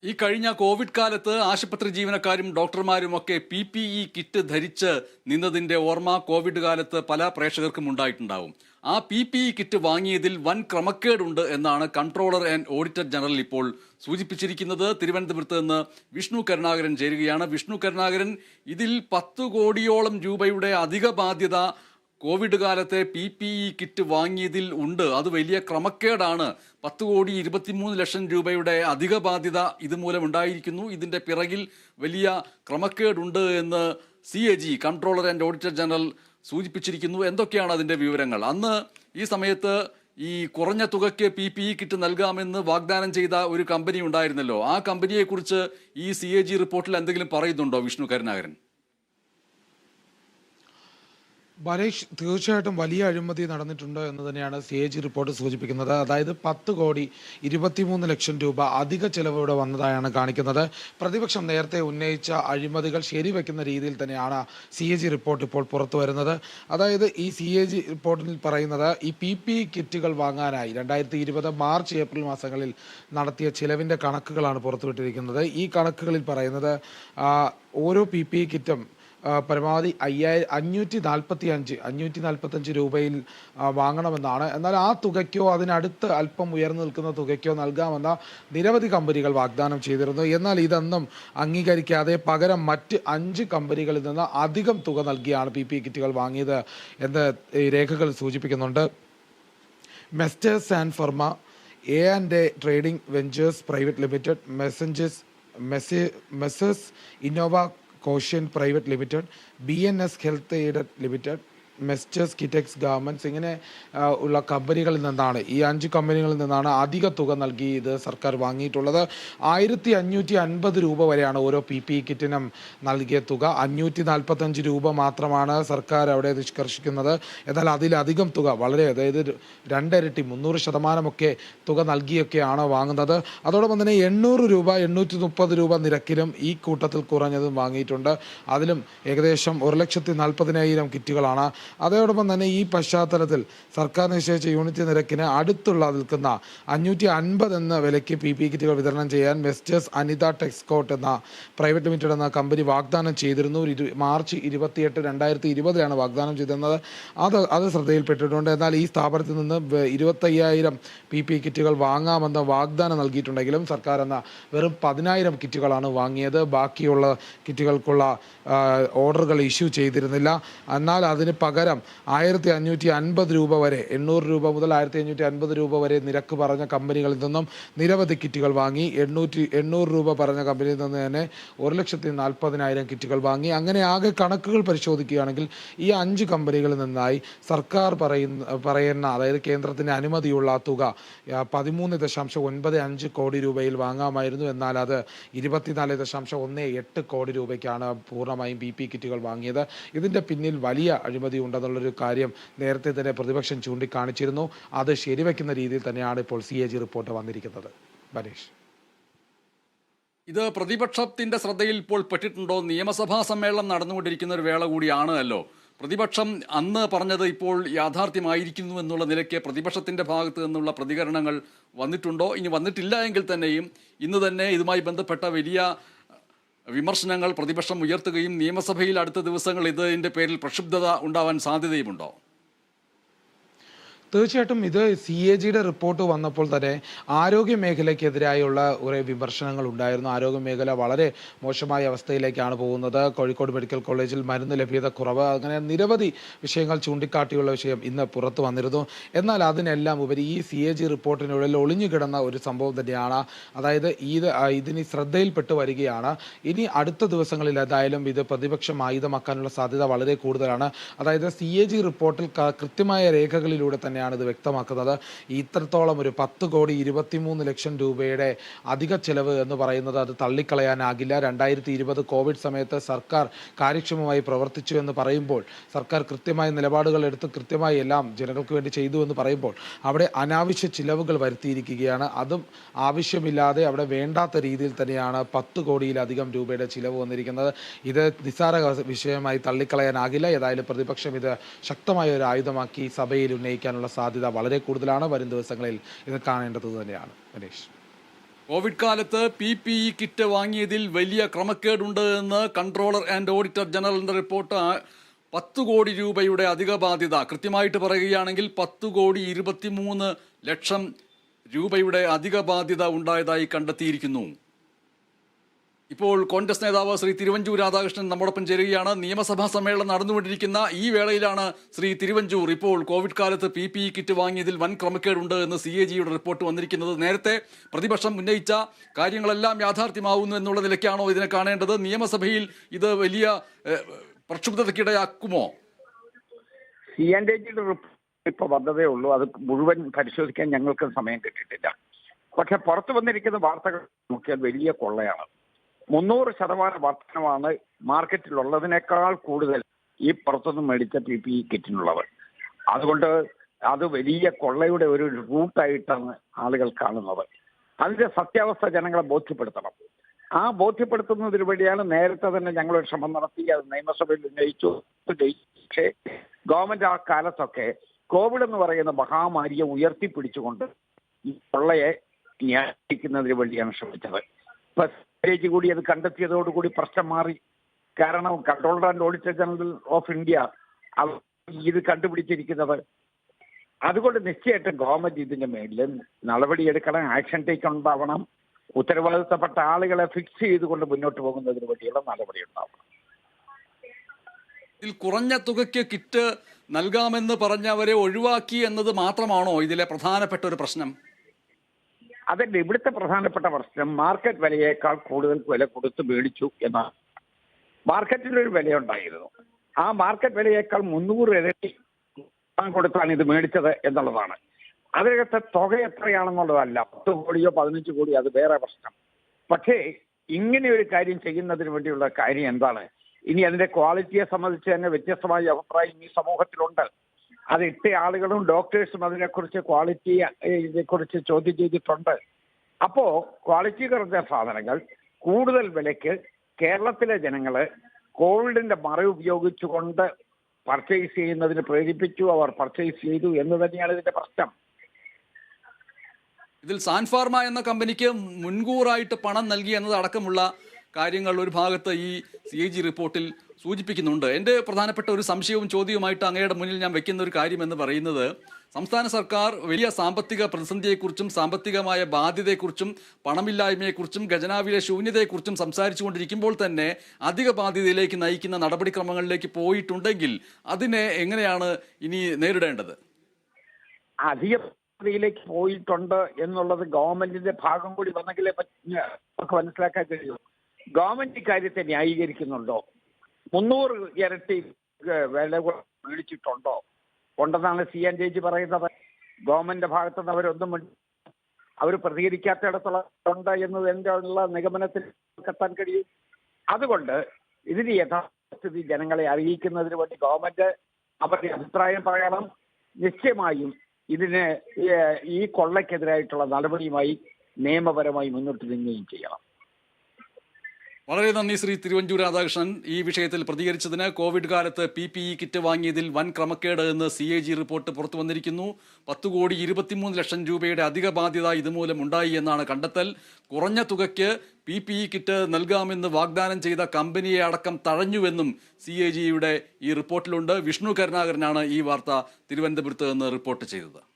ഈ കഴിഞ്ഞ കോവിഡ് കാലത്ത് ആശുപത്രി ജീവനക്കാരും ഡോക്ടർമാരുമൊക്കെ PPE കിറ്റ് ധരിച്ച് നിന്നതിന്റെ ഓർമ്മ കോവിഡ് കാലത്ത് പല പ്രേക്ഷകർക്കും ഉണ്ടായിട്ടുണ്ടാവും. ആ PPE കിറ്റ് വാങ്ങിയതിൽ വൻ ക്രമക്കേടുണ്ട് എന്നാണ് കൺട്രോളർ ആൻഡ് ഓഡിറ്റർ ജനറൽ ഇപ്പോൾ സൂചിപ്പിച്ചിരിക്കുന്നത്. തിരുവനന്തപുരത്ത് നിന്ന് വിഷ്ണു കരുണാകരൻ ചേരുകയാണ്. വിഷ്ണു കരുണാകരൻ, ഇതിൽ 10 കോടിയോളം രൂപയുടെ അധിക ബാധ്യത കോവിഡ് കാലത്തെ PPE കിറ്റ് വാങ്ങിയതിൽ ഉണ്ട്. അത് വലിയ ക്രമക്കേടാണ്. 10,23,00,000 രൂപയുടെ അധിക ബാധ്യത ഇതുമൂലം ഉണ്ടായിരിക്കുന്നു. ഇതിന്റെ പിറകിൽ വലിയ ക്രമക്കേടുണ്ട് എന്ന് CAG, controller and auditor general സൂചിപ്പിച്ചിരിക്കുന്നു. എന്തൊക്കെയാണ് അതിന്റെ വിവരങ്ങൾ? അന്ന് ഈ സമയത്ത് ഈ കുറഞ്ഞ തുകയ്ക്ക് PPE കിറ്റ് നൽകാമെന്ന് വാഗ്ദാനം ചെയ്ത ഒരു കമ്പനി ഉണ്ടായിരുന്നല്ലോ. ആ കമ്പനിയെക്കുറിച്ച് ഈ CAG റിപ്പോർട്ടിൽ എന്തെങ്കിലും പറയുന്നുണ്ടോ വിഷ്ണു കരുണാകരൻ? ബനേഷ്, തീർച്ചയായിട്ടും വലിയ അഴിമതി നടന്നിട്ടുണ്ട് എന്ന് തന്നെയാണ് CAG റിപ്പോർട്ട് സൂചിപ്പിക്കുന്നത്. അതായത് 10,23,00,000 രൂപ അധിക ചെലവ് വന്നതായാണ് കാണിക്കുന്നത്. പ്രതിപക്ഷം നേരത്തെ ഉന്നയിച്ച അഴിമതികൾ ശരിവെക്കുന്ന രീതിയിൽ തന്നെയാണ് CAG റിപ്പോർട്ട് ഇപ്പോൾ പുറത്തു വരുന്നത്. അതായത് ഈ CAG റിപ്പോർട്ടിൽ പറയുന്നത് ഈ PPE കിറ്റുകൾ വാങ്ങാനായി 2020 മാർച്ച് ഏപ്രിൽ മാസങ്ങളിൽ നടത്തിയ ചിലവിൻ്റെ കണക്കുകളാണ് പുറത്തുവിട്ടിരിക്കുന്നത്. ഈ കണക്കുകളിൽ പറയുന്നത് ഓരോ PPE കിറ്റും പരമാവധി 545 രൂപയിൽ വാങ്ങണമെന്നാണ്. എന്നാൽ ആ തുകയ്ക്കോ അതിനടുത്ത് അല്പം ഉയർന്നു നിൽക്കുന്ന തുകയ്ക്കോ നൽകാമെന്ന നിരവധി കമ്പനികൾ വാഗ്ദാനം ചെയ്തിരുന്നു. എന്നാൽ ഇതൊന്നും അംഗീകരിക്കാതെ പകരം മറ്റ് 5 കമ്പനികളിൽ നിന്ന് അധികം തുക നൽകിയാണ് PPE കിറ്റുകൾ വാങ്ങിയത് എന്ന് രേഖകൾ സൂചിപ്പിക്കുന്നുണ്ട്. Messrs and pharma, A&A trading ventures private limited, Messrs Innova കോഷ്യൻ private limited, BNS health aided limited, Messrs Kitex garments, ഇങ്ങനെ ഉള്ള കമ്പനികളിൽ നിന്നാണ്, ഈ 5 കമ്പനികളിൽ നിന്നാണ് അധിക തുക നൽകി ഇത് സർക്കാർ വാങ്ങിയിട്ടുള്ളത്. 1,550 രൂപ വരെയാണ് ഓരോ PPE കിറ്റിനും നൽകിയ തുക. 545 രൂപ മാത്രമാണ് സർക്കാർ അവിടെ നിഷ്കർഷിക്കുന്നത്. എന്നാൽ അതിലധികം തുക, വളരെ, അതായത് 2 ഇരട്ടി 300% തുക നൽകിയൊക്കെയാണ് വാങ്ങുന്നത്. അതോടൊപ്പം തന്നെ 800 രൂപ 830 രൂപ നിരക്കിലും ഈ കൂട്ടത്തിൽ കുറഞ്ഞതും വാങ്ങിയിട്ടുണ്ട്. അതിലും ഏകദേശം 1,40,000 കിറ്റുകളാണ്. അതോടൊപ്പം തന്നെ ഈ പശ്ചാത്തലത്തിൽ സർക്കാർ നിശ്ചയിച്ച യൂണിറ്റ് നിരക്കിന് അടുത്തുള്ള നിൽക്കുന്ന 550 എന്ന വിലയ്ക്ക് PPE കിറ്റുകൾ വിതരണം ചെയ്യാൻ മെസ്റ്റേഴ്സ് അനിത ടെക്സ്കോട്ട് എന്ന പ്രൈവറ്റ് ലിമിറ്റഡ് എന്ന കമ്പനി വാഗ്ദാനം ചെയ്തിരുന്നു. മാർച്ച് 28, 2020 വാഗ്ദാനം ചെയ്തിരുന്നത്. അത് ശ്രദ്ധയിൽപ്പെട്ടിട്ടുണ്ട്. എന്നാൽ ഈ സ്ഥാപനത്തിൽ നിന്ന് 25,000 PPE കിറ്റുകൾ വാങ്ങാമെന്ന് വാഗ്ദാനം നൽകിയിട്ടുണ്ടെങ്കിലും സർക്കാർ എന്ന വെറും 10,000 കിറ്റുകളാണ് വാങ്ങിയത്. ബാക്കിയുള്ള കിറ്റുകൾക്കുള്ള ഓർഡറുകൾ ഇഷ്യൂ ചെയ്തിരുന്നില്ല. എന്നാൽ അതിന് പകരം 1,550 രൂപ വരെ, 800 രൂപ മുതൽ 1,550 രൂപ വരെ നിരക്ക് പറഞ്ഞ കമ്പനികളിൽ നിന്നും നിരവധി കിറ്റുകൾ വാങ്ങി. 800 രൂപ പറഞ്ഞ കമ്പനിയിൽ നിന്ന് തന്നെ 1,40,000 കിറ്റുകൾ വാങ്ങി. അങ്ങനെ ആകെ കണക്കുകൾ പരിശോധിക്കുകയാണെങ്കിൽ ഈ 5 കമ്പനികളിൽ നിന്നായി സർക്കാർ പറയുന്ന, അതായത് കേന്ദ്രത്തിൻ്റെ അനുമതിയുള്ള തുക 13.95 കോടി രൂപയിൽ വാങ്ങാമായിരുന്നു. എന്നാൽ അത് 24.18 കോടി രൂപയ്ക്കാണ് പൂർണ്ണമായും PPE കിറ്റുകൾ വാങ്ങിയത്. ഇതിൻ്റെ പിന്നിൽ വലിയ അഴിമതി ഉണ്ടെന്നുള്ളൊരു കാര്യം നേരത്തെ തന്നെ പ്രതിപക്ഷം ചൂണ്ടിക്കാണിച്ചിരുന്നു. അത് ശരിവെക്കുന്ന രീതിയിൽ തന്നെയാണ് ഇപ്പോൾ CAG റിപ്പോർട്ട് വന്നിരിക്കുന്നത്. ബനേഷ്, ഇത് പ്രതിപക്ഷത്തിന്റെ ശ്രദ്ധയിൽ ഇപ്പോൾ പെട്ടിട്ടുണ്ടോ? നിയമസഭാ സമ്മേളനം നടന്നുകൊണ്ടിരിക്കുന്ന ഒരു വേള കൂടിയാണല്ലോ. പ്രതിപക്ഷം അന്ന് പറഞ്ഞത് ഇപ്പോൾ യാഥാർത്ഥ്യമായിരിക്കുന്നു എന്നുള്ള നിലയ്ക്ക് പ്രതിപക്ഷത്തിന്റെ ഭാഗത്ത് നിന്നുള്ള പ്രതികരണങ്ങൾ വന്നിട്ടുണ്ടോ? ഇനി വന്നിട്ടില്ല എങ്കിൽ തന്നെയും ഇന്ന് തന്നെ ഇതുമായി ബന്ധപ്പെട്ട വലിയ വിമർശനങ്ങൾ പ്രതിപക്ഷം ഉയർത്തുകയും നിയമസഭയിൽ അടുത്ത ദിവസങ്ങൾ ഇതിൻ്റെ പേരിൽ പ്രക്ഷുബ്ധത ഉണ്ടാവാൻ സാധ്യതയുമുണ്ടോ? തീർച്ചയായിട്ടും ഇത് CAGയുടെ റിപ്പോർട്ട് വന്നപ്പോൾ തന്നെ ആരോഗ്യ മേഖലയ്ക്കെതിരായുള്ള കുറേ വിമർശനങ്ങൾ ഉണ്ടായിരുന്നു. ആരോഗ്യ മേഖല വളരെ മോശമായ അവസ്ഥയിലേക്കാണ് പോകുന്നത്. കോഴിക്കോട് മെഡിക്കൽ കോളേജിൽ മരുന്ന് ലഭ്യത കുറവ്, അങ്ങനെ നിരവധി വിഷയങ്ങൾ ചൂണ്ടിക്കാട്ടിയുള്ള വിഷയം ഇന്ന് പുറത്തു വന്നിരുന്നു. എന്നാൽ അതിനെല്ലാം ഉപരി ഈ CAG റിപ്പോർട്ടിനുള്ളിൽ ഒളിഞ്ഞുകിടന്ന ഒരു സംഭവം തന്നെയാണ്. അതായത് ഇതിന് ശ്രദ്ധയിൽപ്പെട്ട് വരികയാണ്. ഇനി അടുത്ത ദിവസങ്ങളിൽ ഏതായാലും ഇത് പ്രതിപക്ഷം ആയുധമാക്കാനുള്ള സാധ്യത വളരെ കൂടുതലാണ്. അതായത് CAG റിപ്പോർട്ടിൽ കൃത്യമായ രേഖകളിലൂടെ തന്നെ ഇത് വ്യക്തമാക്കുന്നത്. ഇത്രത്തോളം ഒരു 10,23,00,000 രൂപയുടെ അധിക ചെലവ് എന്ന് പറയുന്നത് അത് തള്ളിക്കളയാനാകില്ല. 2020 കോവിഡ് സമയത്ത് സർക്കാർ കാര്യക്ഷമമായി പ്രവർത്തിച്ചു എന്ന് പറയുമ്പോൾ, സർക്കാർ കൃത്യമായ നിലപാടുകൾ എടുത്ത് കൃത്യമായി എല്ലാം ജനങ്ങൾക്ക് വേണ്ടി ചെയ്തു എന്ന് പറയുമ്പോൾ അവിടെ അനാവശ്യ ചിലവുകൾ വരുത്തിയിരിക്കുകയാണ്. അതും ആവശ്യമില്ലാതെ അവിടെ വേണ്ടാത്ത രീതിയിൽ തന്നെയാണ് 10 കോടിയിലധികം രൂപയുടെ ചിലവ് വന്നിരിക്കുന്നത്. ഇത് നിസ്സാര വിഷയമായി തള്ളിക്കളയാനാകില്ല. ഏതായാലും പ്രതിപക്ഷം ഇത് ശക്തമായ ഒരു ആയുധമാക്കി സഭയിൽ ഉന്നയിക്കാനുള്ള സാധ്യത വളരെ കൂടുതലാണ്. വരും ദിവസങ്ങളിൽ ഇത് കാണേണ്ടത് തന്നെയാണ്. മനീഷ്. കോവിഡ് കാലത്ത് PPE കിറ്റ് വാങ്ങിയതിൽ വലിയ ക്രമക്കേടുണ്ട് എന്ന് കൺട്രോളർ ആൻഡ് ഓഡിറ്റർ ജനറലിന്റെ റിപ്പോർട്ട്. 10 കോടി രൂപയുടെ അധിക ബാധ്യത, കൃത്യമായിട്ട് പറയുകയാണെങ്കിൽ 10,23,00,000 രൂപയുടെ അധിക ബാധ്യത ഉണ്ടായതായി കണ്ടെത്തിയിരിക്കുന്നു. ഇപ്പോൾ കോൺഗ്രസ് നേതാവ് ശ്രീ തിരുവഞ്ചൂർ രാധാകൃഷ്ണൻ നമ്മോടൊപ്പം ചേരുകയാണ്. നിയമസഭാ സമ്മേളനം നടന്നുകൊണ്ടിരിക്കുന്ന ഈ വേളയിലാണ് ശ്രീ തിരുവഞ്ചൂർ ഇപ്പോൾ കോവിഡ് കാലത്ത് PPE കിറ്റ് വാങ്ങിയതിൽ വൻ ക്രമക്കേടുണ്ട് എന്ന് CAGയുടെ റിപ്പോർട്ട് വന്നിരിക്കുന്നത്. നേരത്തെ പ്രതിപക്ഷം ഉന്നയിച്ച കാര്യങ്ങളെല്ലാം യാഥാർത്ഥ്യമാവുന്നു എന്നുള്ള നിലയ്ക്കാണോ ഇതിനെ കാണേണ്ടത്? നിയമസഭയിൽ ഇത് വലിയ പ്രക്ഷുബ്ധതയ്ക്കിടയാക്കുമോ? CAGയുടെ റിപ്പോർട്ട് ഇപ്പൊ വന്നതേ ഉള്ളൂ. അത് മുഴുവൻ പരിശോധിക്കാൻ ഞങ്ങൾക്ക് സമയം കിട്ടിയിട്ടില്ല. പക്ഷെ പുറത്തു വന്നിരിക്കുന്ന വാർത്തകൾ നോക്കിയാൽ വലിയ കൊള്ളയാണ്. 300% വർധനമാണ് മാർക്കറ്റിലുള്ളതിനേക്കാൾ കൂടുതൽ ഈ പുറത്തുനിന്ന് മേടിച്ച PPE കിറ്റിനുള്ളത്. അതുകൊണ്ട് അത് വലിയ കൊള്ളയുടെ ഒരു റൂട്ടായിട്ടാണ് ആളുകൾ കാണുന്നത്. അതിന്റെ സത്യാവസ്ഥ ജനങ്ങളെ ബോധ്യപ്പെടുത്തണം. ആ ബോധ്യപ്പെടുത്തുന്നതിന് വേണ്ടിയാണ് നേരത്തെ തന്നെ ഞങ്ങളൊരു ശ്രമം നടത്തി. അത് നിയമസഭയിൽ ഉന്നയിച്ചു. പക്ഷേ ഗവൺമെന്റ് ആ കാലത്തൊക്കെ കോവിഡ് എന്ന് പറയുന്ന മഹാമാരിയെ ഉയർത്തിപ്പിടിച്ചുകൊണ്ട് ഈ കൊള്ളയെ ന്യായീകരിക്കുന്നതിന് വേണ്ടിയാണ് ശ്രമിച്ചത്. ഇപ്പൊ CAG കൂടി അത് കണ്ടെത്തിയതോടുകൂടി പ്രശ്നം മാറി. കാരണം controller and auditor general of India ഇത് കണ്ടുപിടിച്ചിരിക്കുന്നത്. അതുകൊണ്ട് നിശ്ചയമായിട്ടും ഗവൺമെന്റ് ഇതിന്റെ മേലിൽ നടപടിയെടുക്കണം, ആക്ഷൻ ടേക്ക് ഉണ്ടാവണം. ഉത്തരവാദിത്തപ്പെട്ട ആളുകളെ ഫിക്സ് ചെയ്തുകൊണ്ട് മുന്നോട്ട് പോകുന്നതിന് വേണ്ടിയുള്ള നടപടി ഉണ്ടാവണം. ഇതിൽ കുറഞ്ഞ തുകയ്ക്ക് കിറ്റ് നൽകാമെന്ന് പറഞ്ഞവരെ ഒഴിവാക്കി എന്നത് മാത്രമാണോ ഇതിലെ പ്രധാനപ്പെട്ട ഒരു പ്രശ്നം? അതല്ല, ഇവിടുത്തെ പ്രധാനപ്പെട്ട പ്രശ്നം മാർക്കറ്റ് വിലയേക്കാൾ കൂടുതൽ വില കൊടുത്ത് മേടിച്ചു എന്നാണ്. മാർക്കറ്റിലൊരു വിലയുണ്ടായിരുന്നു. ആ മാർക്കറ്റ് വിലയേക്കാൾ 300 ഇരട്ടി കൊടുത്താണ് ഇത് മേടിച്ചത് എന്നുള്ളതാണ്. അതിനകത്തെ തുക എത്രയാണെന്നുള്ളതല്ല, 10 കോടിയോ 15 കോടിയോ, അത് വേറെ പ്രശ്നം. പക്ഷേ ഇങ്ങനെ ഒരു കാര്യം ചെയ്യുന്നതിന് വേണ്ടിയുള്ള കാര്യം എന്താണ്? ഇനി അതിന്റെ ക്വാളിറ്റിയെ സംബന്ധിച്ച് തന്നെ വ്യത്യസ്തമായ അഭിപ്രായം ഈ സമൂഹത്തിലുണ്ട്. അത് ഇട്ട ആളുകളും ഡോക്ടേഴ്സും അതിനെക്കുറിച്ച് ഇതിനെക്കുറിച്ച് ചോദ്യം ചെയ്തിട്ടുണ്ട്. അപ്പോ ക്വാളിറ്റി കുറഞ്ഞ സാധനങ്ങൾ കൂടുതൽ വിലയ്ക്ക് കേരളത്തിലെ ജനങ്ങള് കോവിഡിന്റെ മറ ഉപയോഗിച്ചുകൊണ്ട് പർച്ചേസ് ചെയ്യുന്നതിന് പ്രേരിപ്പിച്ചു. അവർ പർച്ചേസ് ചെയ്തു എന്ന് തന്നെയാണ് ഇതിന്റെ പ്രശ്നം. ഇതിൽ സാൻഫാർമ എന്ന കമ്പനിക്ക് മുൻകൂറായിട്ട് പണം നൽകി എന്നത് അടക്കമുള്ള കാര്യങ്ങൾ ഒരു ഭാഗത്ത് ഈ CAG റിപ്പോർട്ടിൽ സൂചിപ്പിക്കുന്നുണ്ട്. എൻ്റെ പ്രധാനപ്പെട്ട ഒരു സംശയവും ചോദ്യവുമായിട്ട് അങ്ങയുടെ മുന്നിൽ ഞാൻ വെക്കുന്ന ഒരു കാര്യം എന്ന് പറയുന്നത്, സംസ്ഥാന സർക്കാർ വലിയ സാമ്പത്തിക പ്രതിസന്ധിയെക്കുറിച്ചും സാമ്പത്തികമായ ബാധ്യതയെക്കുറിച്ചും പണമില്ലായ്മയെക്കുറിച്ചും ഖജനാവിലെ ശൂന്യതയെക്കുറിച്ചും സംസാരിച്ചുകൊണ്ടിരിക്കുമ്പോൾ തന്നെ അധിക ബാധ്യതയിലേക്ക് നയിക്കുന്ന നടപടിക്രമങ്ങളിലേക്ക് പോയിട്ടുണ്ടെങ്കിൽ അതിനെ എങ്ങനെയാണ് ഇനി നേരിടേണ്ടത്? അധിക ബാധ്യതയിലേക്ക് പോയിട്ടുണ്ട് എന്നുള്ളത് ഗവൺമെന്റിന്റെ ഭാഗം കൂടി വന്നെങ്കിലേ നമുക്ക് മനസ്സിലാക്കാൻ കഴിയൂ. ഗവൺമെന്റ് ഇക്കാര്യത്തെ ന്യായീകരിക്കുന്നുണ്ടോ? 300 ഇരട്ടി വില മേടിച്ചിട്ടുണ്ടോ? ഉണ്ടെന്നാണ് CAG പറയുന്നത്. ഗവൺമെന്റിന്റെ ഭാഗത്തുനിന്ന് അവരൊന്നും അവർ പ്രതികരിക്കാത്തിടത്തോളം ഉണ്ട് എന്നത് എൻ്റെ ഉള്ള നിഗമനത്തിൽ എത്താൻ കഴിയും. അതുകൊണ്ട് ഇതിന് യഥാസ്ഥിതി ജനങ്ങളെ അറിയിക്കുന്നതിന് വേണ്ടി ഗവൺമെന്റ് അവരുടെ അഭിപ്രായം പറയണം. നിശ്ചയമായും ഇതിന് ഈ കൊള്ളയ്ക്കെതിരായിട്ടുള്ള നടപടിയുമായി നിയമപരമായി മുന്നോട്ട് നീങ്ങുകയും ചെയ്യണം. വളരെ നന്ദി ശ്രീ തിരുവഞ്ചൂർ രാധാകൃഷ്ണൻ ഈ വിഷയത്തിൽ പ്രതികരിച്ചതിന്. കോവിഡ് കാലത്ത് PPE കിറ്റ് വാങ്ങിയതിൽ വൻ ക്രമക്കേട് എന്ന് CAG റിപ്പോർട്ട് പുറത്തു വന്നിരിക്കുന്നു. 10,23,00,000 രൂപയുടെ അധിക ബാധ്യത ഇതുമൂലം ഉണ്ടായി എന്നാണ് കണ്ടെത്തൽ. കുറഞ്ഞ തുകയ്ക്ക് PPE കിറ്റ് നൽകാമെന്ന് വാഗ്ദാനം ചെയ്ത കമ്പനിയെ അടക്കം തഴഞ്ഞുവെന്നും CAGയുടെ ഈ റിപ്പോർട്ടിലുണ്ട്. വിഷ്ണു കരുണാകരനാണ് ഈ വാർത്ത തിരുവനന്തപുരത്ത് നിന്ന് റിപ്പോർട്ട് ചെയ്തത്.